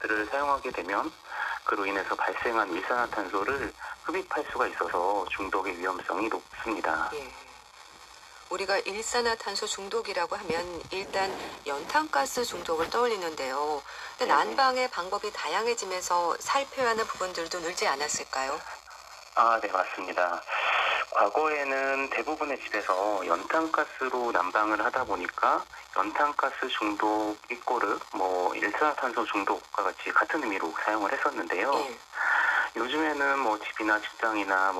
가스를 사용하게 되면 그로 인해서 발생한 일산화탄소를 흡입할 수가 있어서 중독의 위험성이 높습니다. 예. 우리가 일산화탄소 중독이라고 하면 일단 연탄가스 중독을 떠올리는데요. 근데 네네. 난방의 방법이 다양해지면서 살펴야 하는 부분들도 늘지 않았을까요? 네, 맞습니다. 과거에는 대부분의 집에서 연탄가스로 난방을 하다 보니까 연탄가스 중독 이꼬르 일산화탄소 중독과 같이 같은 의미로 사용을 했었는데요. 예. 요즘에는 집이나 직장이나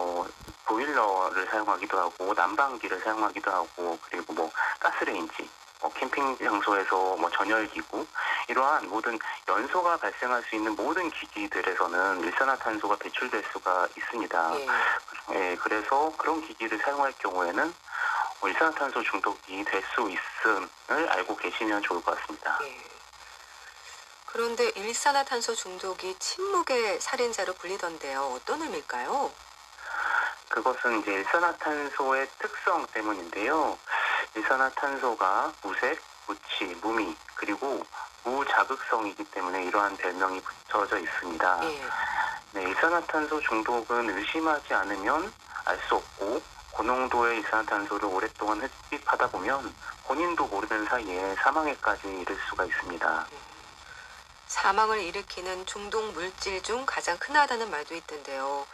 보일러를 사용하기도 하고 난방기를 사용하기도 하고 그리고 가스레인지 캠핑 장소에서 전열기구 이러한 모든 연소가 발생할 수 있는 모든 기기들에서는 일산화탄소가 배출될 수가 있습니다. 예. 그래서 그런 기기를 사용할 경우에는 일산화탄소 중독이 될 수 있음을 알고 계시면 좋을 것 같습니다. 예. 그런데 일산화탄소 중독이 침묵의 살인자로 불리던데요. 어떤 의미일까요? 그것은 이제 일산화탄소의 특성 때문인데요. 일산화탄소가 무색, 무치, 무미, 그리고 무자극성이기 때문에 이러한 별명이 붙여져 있습니다. 예. 네, 일산화탄소 중독은 의심하지 않으면 알 수 없고 고농도의 일산화탄소를 오랫동안 흡입하다 보면 본인도 모르는 사이에 사망에까지 이를 수가 있습니다. 사망을 일으키는 중독 물질 중 가장 흔하다는 말도 있던데요.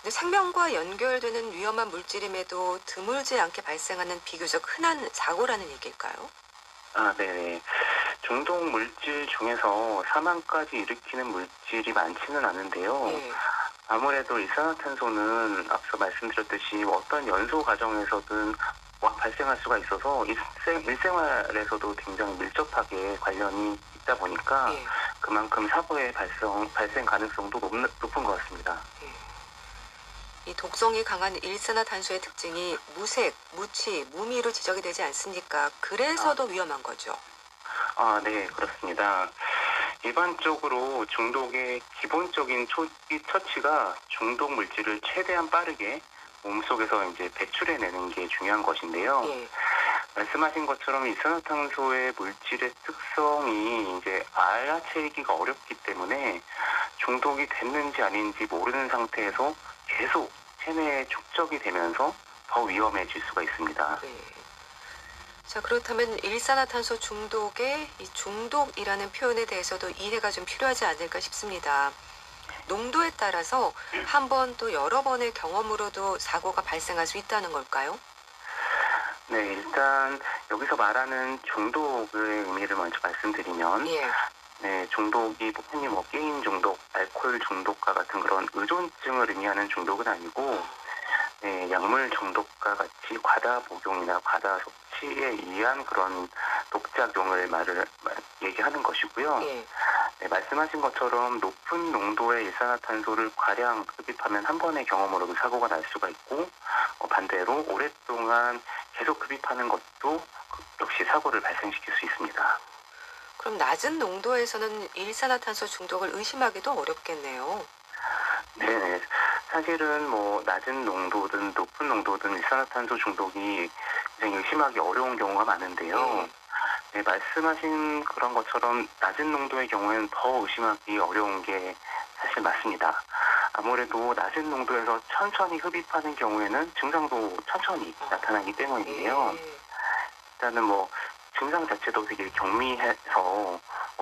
근데 생명과 연결되는 위험한 물질임에도 드물지 않게 발생하는 비교적 흔한 사고라는 얘기일까요? 네네. 중독 물질 중에서 사망까지 일으키는 물질이 많지는 않은데요. 예. 아무래도 일산화탄소는 앞서 말씀드렸듯이 어떤 연소 과정에서든 발생할 수가 있어서 일생활에서도 굉장히 밀접하게 관련이 있다 보니까 예. 그만큼 사고의 발생 가능성도 높은 것 같습니다. 이 독성이 강한 일산화탄소의 특징이 무색, 무치, 무미로 지적이 되지 않습니까? 그래서 더 위험한 거죠. 네, 그렇습니다. 일반적으로 중독의 기본적인 초기 처치가 중독 물질을 최대한 빠르게 몸속에서 이제 배출해내는 게 중요한 것인데요. 예. 말씀하신 것처럼 일산화탄소의 물질의 특성이 이제 알아채기가 어렵기 때문에 중독이 됐는지 아닌지 모르는 상태에서 계속 체내에 축적이 되면서 더 위험해질 수가 있습니다. 네. 자, 그렇다면 일산화탄소 중독의 이 중독이라는 표현에 대해서도 이해가 좀 필요하지 않을까 싶습니다. 농도에 따라서 한 번 또 여러 번의 경험으로도 사고가 발생할 수 있다는 걸까요? 네, 일단 여기서 말하는 중독의 의미를 먼저 말씀드리면 예. 네, 중독이 흔히 게임 중독, 알코올 중독과 같은 그런 의존증을 의미하는 중독은 아니고 네, 약물 중독과 같이 과다 복용이나 과다 섭취에 의한 그런 독작용을 얘기하는 것이고요. 예. 네, 말씀하신 것처럼 높은 농도의 일산화탄소를 과량 흡입하면 한 번의 경험으로도 사고가 날 수가 있고 반대로 오랫동안 계속 흡입하는 것도 역시 사고를 발생시킬 수 있습니다. 그럼 낮은 농도에서는 일산화탄소 중독을 의심하기도 어렵겠네요. 네, 사실은 낮은 농도든 높은 농도든 일산화탄소 중독이 굉장히 의심하기 어려운 경우가 많은데요. 예. 네, 말씀하신 그런 것처럼 낮은 농도의 경우에는 더 의심하기 어려운 게 사실 맞습니다. 아무래도 낮은 농도에서 천천히 흡입하는 경우에는 증상도 천천히 나타나기 때문인데요. 예. 일단은 증상 자체도 되게 경미해서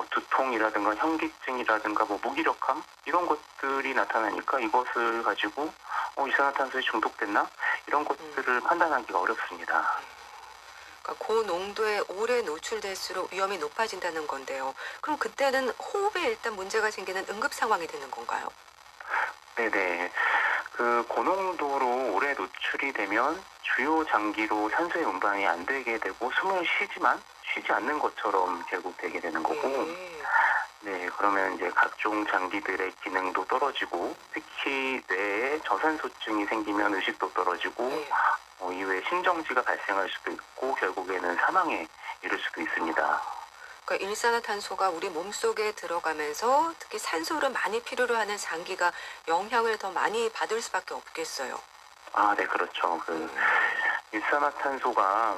두통이라든가 현기증이라든가 무기력함 이런 것들이 나타나니까 이것을 가지고 일산화탄소에 중독됐나 이런 것들을 판단하기가 어렵습니다. 그러니까 고농도에 오래 노출될수록 위험이 높아진다는 건데요. 그럼 그때는 호흡에 일단 문제가 생기는 응급 상황이 되는 건가요? 네네. 그 고농도로 오래 노출이 되면 주요 장기로 산소의 운반이 안 되게 되고 숨을 쉬지만 쉬지 않는 것처럼 결국 되게 되는 거고 예. 네, 그러면 이제 각종 장기들의 기능도 떨어지고 특히 뇌에 저산소증이 생기면 의식도 떨어지고 예. 이후에 심정지가 발생할 수도 있고 결국에는 사망에 이를 수도 있습니다. 그러니까 일산화탄소가 우리 몸속에 들어가면서 특히 산소를 많이 필요로 하는 장기가 영향을 더 많이 받을 수밖에 없겠어요. 아, 네, 그렇죠. 일산화탄소가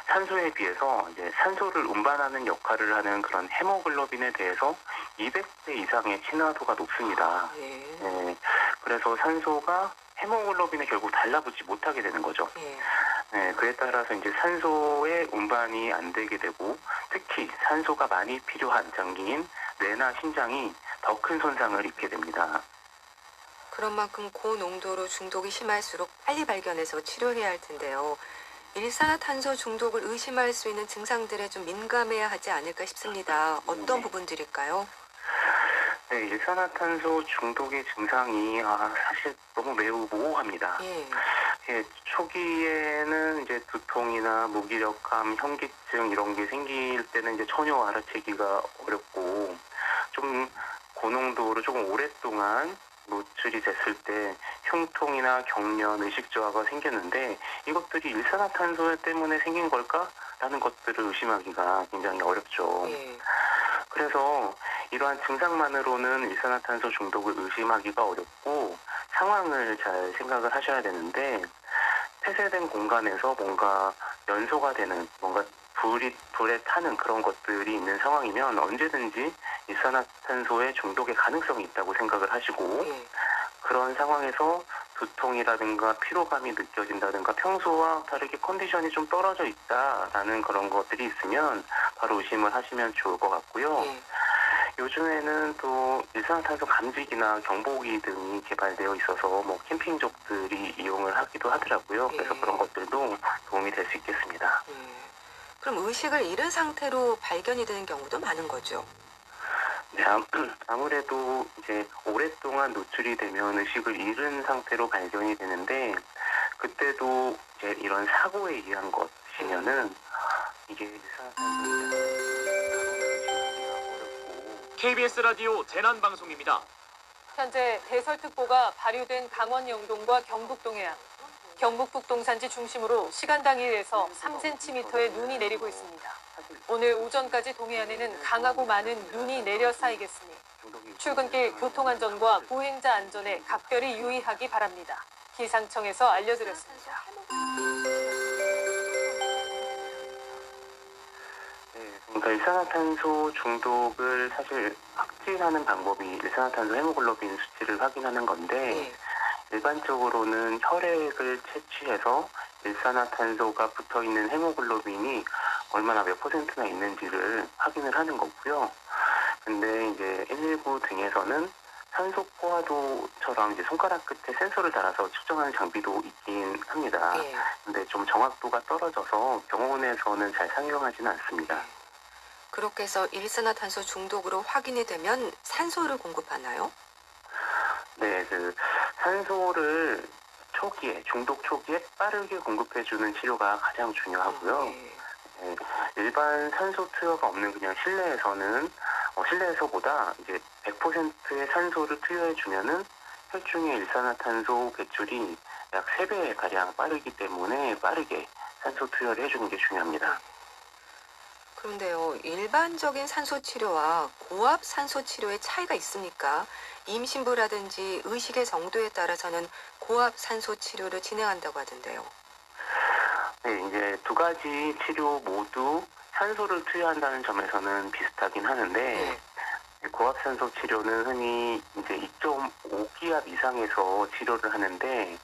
산소에 비해서 이제 산소를 운반하는 역할을 하는 그런 헤모글로빈에 대해서 200배 이상의 친화도가 높습니다. 예. 네, 그래서 산소가 헤모글로빈에 결국 달라붙지 못하게 되는 거죠. 예. 네, 그에 따라서 이제 산소의 운반이 안 되게 되고, 특히 산소가 많이 필요한 장기인 뇌나 심장이 더 큰 손상을 입게 됩니다. 그런 만큼 고농도로 중독이 심할수록 빨리 발견해서 치료해야 할 텐데요. 일산화탄소 중독을 의심할 수 있는 증상들에 좀 민감해야 하지 않을까 싶습니다. 어떤 네. 부분들일까요? 네, 일산화탄소 중독의 증상이 사실 너무 매우 모호합니다. 예. 예, 초기에는 이제 두통이나 무기력함, 현기증 이런 게 생길 때는 이제 전혀 알아채기가 어렵고, 좀 고농도로 조금 오랫동안 노출이 됐을 때 흉통이나 경련, 의식 저하가 생겼는데, 이것들이 일산화탄소 때문에 생긴 걸까라는 것들을 의심하기가 굉장히 어렵죠. 예. 그래서 이러한 증상만으로는 일산화탄소 중독을 의심하기가 어렵고, 상황을 잘 생각을 하셔야 되는데, 폐쇄된 공간에서 뭔가 연소가 되는, 뭔가 불에 타는 그런 것들이 있는 상황이면 언제든지 일산화탄소의 중독의 가능성이 있다고 생각을 하시고, 예. 그런 상황에서 두통이라든가 피로감이 느껴진다든가 평소와 다르게 컨디션이 좀 떨어져 있다라는 그런 것들이 있으면 바로 의심을 하시면 좋을 것 같고요. 예. 요즘에는 또 일산화탄소 감지기나 경보기 등이 개발되어 있어서 뭐 캠핑족들이 이용을 하기도 하더라고요. 그래서 예. 그런 것들도 도움이 될 수 있겠습니다. 예. 그럼 의식을 잃은 상태로 발견이 되는 경우도 많은 거죠? 네, 아무래도 이제 오랫동안 노출이 되면 의식을 잃은 상태로 발견이 되는데, 그때도 이제 이런 사고에 의한 것이면은 이게 일산화탄소에 어렵고. KBS 라디오 재난방송입니다. 현재 대설특보가 발효된 강원 영동과 경북 동해안, 경북 북동산지 중심으로 시간당 1에서 3cm의 눈이 내리고 있습니다. 오늘 오전까지 동해안에는 강하고 많은 눈이 내려 쌓이겠으니 출근길 교통안전과 보행자 안전에 각별히 유의하기 바랍니다. 기상청에서 알려드렸습니다. 네, 그러니까 일산화탄소 중독을 사실 확진하는 방법이 일산화탄소 헤모글로빈 수치를 확인하는 건데, 예. 일반적으로는 혈액을 채취해서 일산화탄소가 붙어있는 헤모글로빈이 얼마나 몇 퍼센트나 있는지를 확인을 하는 거고요. 근데 이제 119 등에서는 산소 포화도처럼 이제 손가락 끝에 센서를 달아서 측정하는 장비도 있긴 합니다. 예. 근데 좀 정확도가 떨어져서 병원에서는 잘 사용하지는 않습니다. 그렇게 해서 일산화탄소 중독으로 확인이 되면 산소를 공급하나요? 네, 산소를 중독 초기에 빠르게 공급해주는 치료가 가장 중요하고요. 예. 네, 일반 산소 투여가 없는 그냥 실내에서보다 이제 100%의 산소를 투여해주면은 혈중의 일산화탄소 배출이 약 3배 가량 빠르기 때문에 빠르게 산소 투여를 해주는 게 중요합니다. 그런데요, 일반적인 산소 치료와 고압 산소 치료의 차이가 있습니까? 임신부라든지 의식의 정도에 따라서는 고압 산소 치료를 진행한다고 하던데요. 네, 이제 두 가지 치료 모두 산소를 투여한다는 점에서는 비슷하긴 하는데, 고압산소 치료는 흔히 이제 2.5기압 이상에서 치료를 하는데,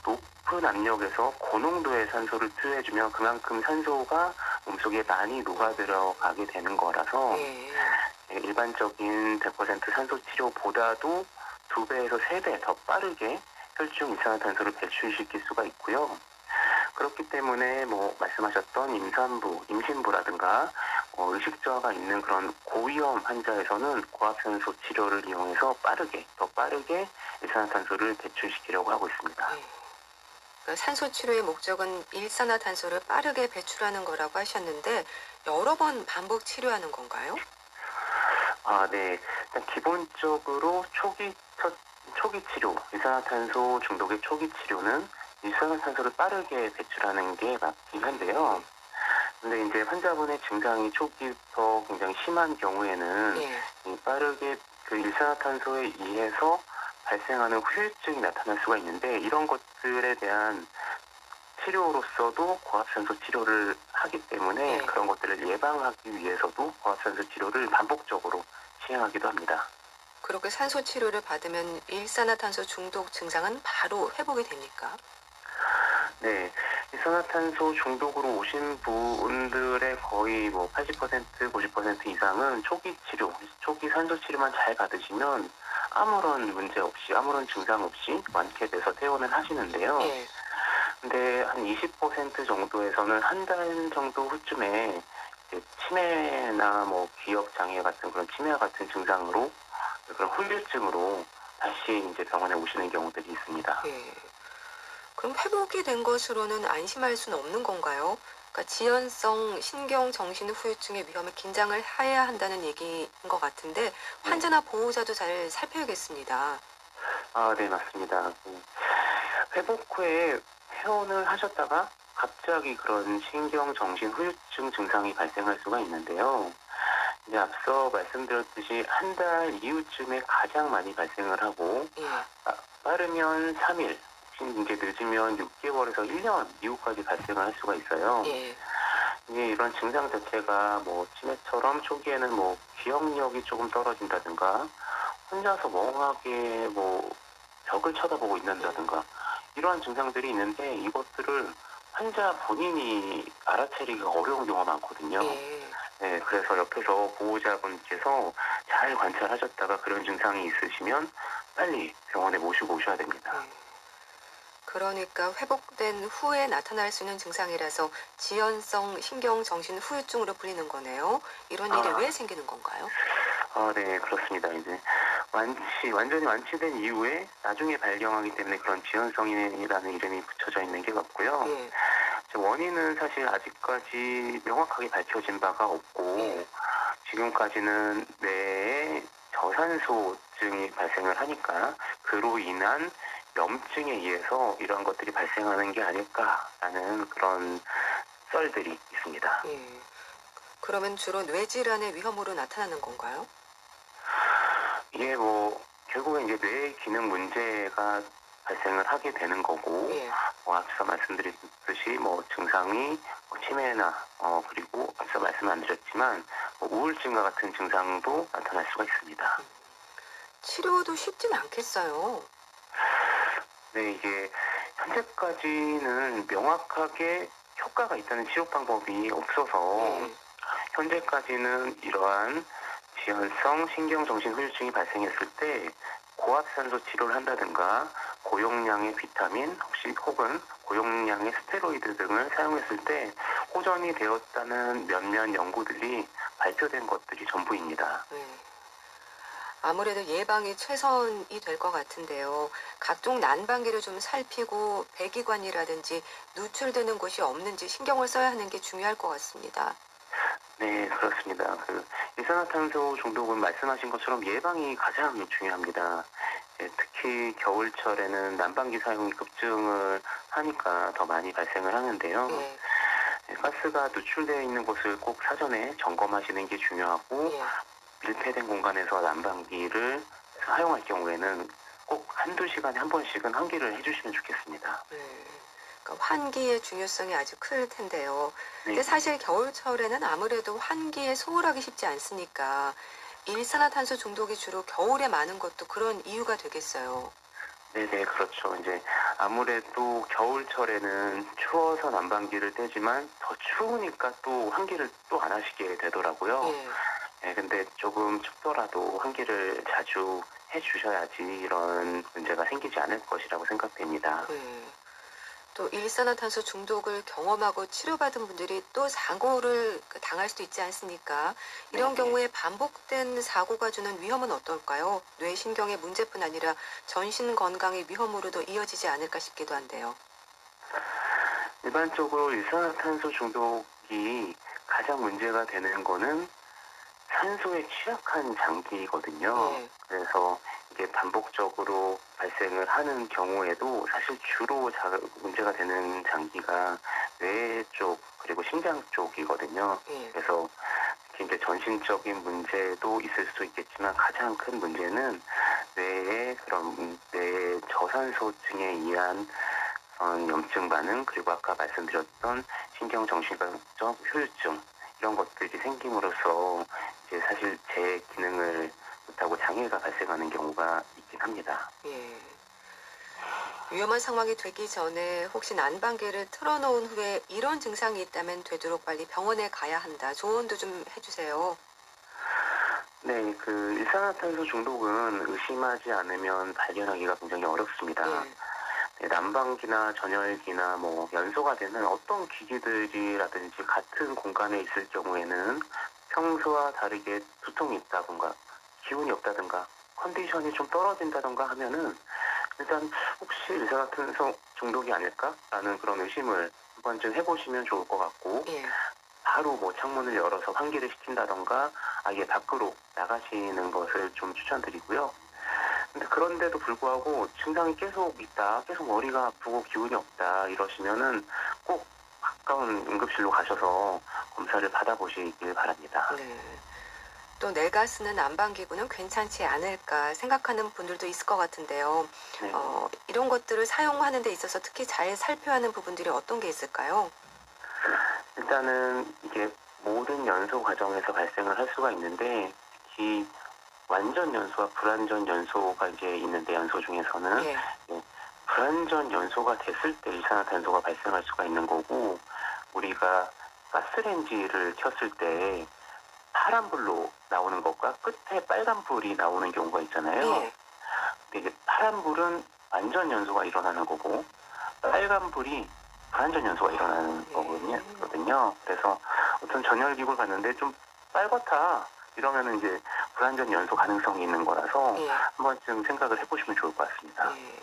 높은 압력에서 고농도의 산소를 투여해주면 그만큼 산소가 몸속에 많이 녹아들어가게 되는 거라서, 예. 일반적인 100% 산소 치료보다도 2배에서 3배 더 빠르게 혈중 일산화탄소를 배출시킬 수가 있고요. 그렇기 때문에 뭐 말씀하셨던 임신부라든가 의식 저하가 있는 그런 고위험 환자에서는 고압산소 치료를 이용해서 더 빠르게 일산화탄소를 배출시키려고 하고 있습니다. 그러니까 산소 치료의 목적은 일산화탄소를 빠르게 배출하는 거라고 하셨는데 여러 번 반복 치료하는 건가요? 네. 일단 기본적으로 초기 치료, 일산화탄소 중독의 초기 치료는 일산화탄소를 빠르게 배출하는 게 맞긴 한데요. 근데 이제 환자분의 증상이 초기부터 굉장히 심한 경우에는 예. 빠르게 그 일산화탄소에 의해서 발생하는 후유증이 나타날 수가 있는데 이런 것들에 대한 치료로서도 고압산소 치료를 하기 때문에 네. 그런 것들을 예방하기 위해서도 고압산소 치료를 반복적으로 시행하기도 합니다. 그렇게 산소 치료를 받으면 일산화탄소 중독 증상은 바로 회복이 됩니까? 네, 일산화탄소 중독으로 오신 분들의 거의 뭐 80%, 90% 이상은 초기 치료, 초기 산소 치료만 잘 받으시면 아무런 문제 없이, 아무런 증상 없이 완쾌돼서 퇴원을 하시는데요. 예. 근데 한 20% 정도에서는 한 달 정도 후쯤에 이제 치매나 뭐 기억 장애 같은 그런 치매 같은 증상으로 그런 후유증으로 다시 이제 병원에 오시는 경우들이 있습니다. 예. 그럼 회복이 된 것으로는 안심할 수는 없는 건가요? 그러니까 지연성 신경 정신 후유증의 위험에 긴장을 해야 한다는 얘기인 것 같은데 환자나 보호자도 잘 살펴야겠습니다. 아, 네, 맞습니다. 회복 후에 퇴원을 하셨다가 갑자기 그런 신경 정신 후유증 증상이 발생할 수가 있는데요. 이제 앞서 말씀드렸듯이 한 달 이후쯤에 가장 많이 발생을 하고 예. 빠르면 3일, 이제 늦으면 6개월에서 1년 이후까지 발생을 할 수가 있어요. 예. 이게 이런 증상 자체가 뭐 치매처럼 초기에는 뭐 기억력이 조금 떨어진다든가 혼자서 멍하게 뭐 벽을 쳐다보고 있는다든가 이러한 증상들이 있는데 이것들을 환자 본인이 알아차리기가 어려운 경우가 많거든요. 예. 네, 그래서 옆에서 보호자분께서 잘 관찰하셨다가 그런 증상이 있으시면 빨리 병원에 모시고 오셔야 됩니다. 예. 그러니까 회복된 후에 나타날 수 있는 증상이라서 지연성 신경 정신 후유증으로 불리는 거네요. 이런 일이 왜 생기는 건가요? 네, 그렇습니다. 이제 완전히 완치된 이후에 나중에 발병하기 때문에 그런 지연성이라는 이름이 붙여져 있는 게 같고요. 예. 원인은 사실 아직까지 명확하게 밝혀진 바가 없고 예. 지금까지는 뇌에 저산소증이 발생을 하니까 그로 인한 염증에 의해서 이런 것들이 발생하는 게 아닐까라는 그런 썰들이 있습니다. 예. 그러면 주로 뇌질환의 위험으로 나타나는 건가요? 이게 뭐 결국엔 이제 뇌 기능 문제가 발생을 하게 되는 거고 예. 앞서 말씀드렸듯이 뭐 증상이 뭐 치매나 그리고 앞서 말씀 안 드렸지만 뭐 우울증과 같은 증상도 나타날 수가 있습니다. 치료도 쉽진 않겠어요. 네, 이게 현재까지는 명확하게 효과가 있다는 치료 방법이 없어서 예. 현재까지는 이러한 지연성 신경정신 후유증이 발생했을 때 고압산소 치료를 한다든가 고용량의 비타민 혹은 고용량의 스테로이드 등을 사용했을 때 호전이 되었다는 몇몇 연구들이 발표된 것들이 전부입니다. 예. 아무래도 예방이 최선이 될 것 같은데요. 각종 난방기를 좀 살피고 배기관이라든지 누출되는 곳이 없는지 신경을 써야 하는 게 중요할 것 같습니다. 네, 그렇습니다. 일산화탄소 중독은 말씀하신 것처럼 예방이 가장 중요합니다. 특히 겨울철에는 난방기 사용이 급증을 하니까 더 많이 발생을 하는데요. 예. 가스가 누출되어 있는 곳을 꼭 사전에 점검하시는 게 중요하고 예. 밀폐된 공간에서 난방기를 사용할 경우에는 꼭 한두 시간에 한 번씩은 환기를 해주시면 좋겠습니다. 그러니까 환기의 중요성이 아주 클 텐데요. 네. 근데 사실 겨울철에는 아무래도 환기에 소홀하기 쉽지 않으니까 일산화탄소 중독이 주로 겨울에 많은 것도 그런 이유가 되겠어요. 네네, 그렇죠. 이제 아무래도 겨울철에는 추워서 난방기를 떼지만 더 추우니까 또 환기를 또 안 하시게 되더라고요. 예. 네, 근데 조금 춥더라도 환기를 자주 해주셔야지 이런 문제가 생기지 않을 것이라고 생각됩니다. 또 일산화탄소 중독을 경험하고 치료받은 분들이 또 사고를 당할 수도 있지 않습니까? 이런 네. 경우에 반복된 사고가 주는 위험은 어떨까요? 뇌신경의 문제뿐 아니라 전신 건강의 위험으로도 이어지지 않을까 싶기도 한데요. 일반적으로 일산화탄소 중독이 가장 문제가 되는 거는 산소에 취약한 장기거든요. 네. 그래서 이게 반복적으로 발생을 하는 경우에도 사실 주로 문제가 되는 장기가 뇌 쪽 그리고 심장 쪽이거든요. 예. 그래서 특히 이제 전신적인 문제도 있을 수 있겠지만 가장 큰 문제는 뇌의 그런 뇌 저산소증에 의한 염증 반응, 그리고 아까 말씀드렸던 신경정신과적 효율증, 이런 것들이 생김으로써 이제 사실 제 기능을 못하고 장애가 발생하는 경우가 있긴 합니다. 예. 위험한 상황이 되기 전에 혹시 난방기를 틀어놓은 후에 이런 증상이 있다면 되도록 빨리 병원에 가야 한다. 조언도 좀 해주세요. 네, 그 일산화탄소 중독은 의심하지 않으면 발견하기가 굉장히 어렵습니다. 예. 네, 난방기나 전열기나 뭐 연소가 되는 어떤 기기들이라든지 같은 공간에 있을 경우에는 평소와 다르게 두통이 있다든가 기운이 없다든가 컨디션이 좀 떨어진다든가 하면은 일단 혹시 일산화탄소 중독이 아닐까라는 그런 의심을 한 번쯤 해보시면 좋을 것 같고, 예. 바로 뭐 창문을 열어서 환기를 시킨다던가 아예 밖으로 나가시는 것을 좀 추천드리고요. 근데 그런데도 불구하고 증상이 계속 있다, 계속 머리가 아프고 기운이 없다 이러시면은 꼭 가까운 응급실로 가셔서 검사를 받아보시길 바랍니다. 네. 또 내가 쓰는 난방기구는 괜찮지 않을까 생각하는 분들도 있을 것 같은데요. 네. 이런 것들을 사용하는 데 있어서 특히 잘 살펴야 하는 부분들이 어떤 게 있을까요? 일단은 이게 모든 연소 과정에서 발생을 할 수가 있는데, 특히 완전 연소와 불완전 연소가 이제 있는데, 연소 중에서는 예. 불완전 연소가 됐을 때 일산화탄소가 발생할 수가 있는 거고, 우리가 가스레인지를 켰을 때 파란 불로 나오는 것과 끝에 빨간 불이 나오는 경우가 있잖아요. 예. 근데 이제 파란 불은 완전 연소가 일어나는 거고, 빨간 불이 불완전 연소가 일어나는 거거든요. 그래서 어떤 전열기구를 봤는데 좀 빨갛다 이러면은 이제 불완전 연소 가능성이 있는 거라서 예. 한 번쯤 생각을 해보시면 좋을 것 같습니다. 예.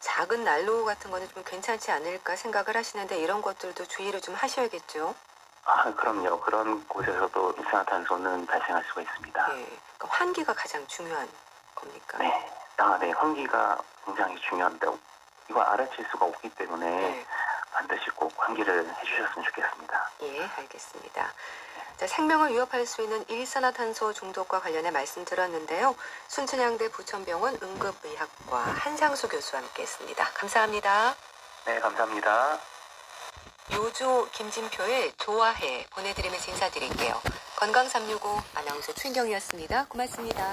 작은 난로 같은 거는 좀 괜찮지 않을까 생각을 하시는데 이런 것들도 주의를 좀 하셔야겠죠. 아, 그럼요. 그런 곳에서도 일산화탄소는 발생할 수가 있습니다. 예. 그러니까 환기가 가장 중요한 겁니까? 네. 네. 환기가 굉장히 중요한데 이거 알아챌 수가 없기 때문에 네. 반드시 꼭 환기를 해주셨으면 좋겠습니다. 예, 알겠습니다. 자, 생명을 위협할 수 있는 일산화탄소 중독과 관련해 말씀 들었는데요. 순천향대 부천병원 응급의학과 한상수 교수와 함께했습니다. 감사합니다. 네, 감사합니다. 요조 김진표의 좋아해 보내드리면서 인사드릴게요. 건강365 아나운서 최인경이었습니다. 고맙습니다.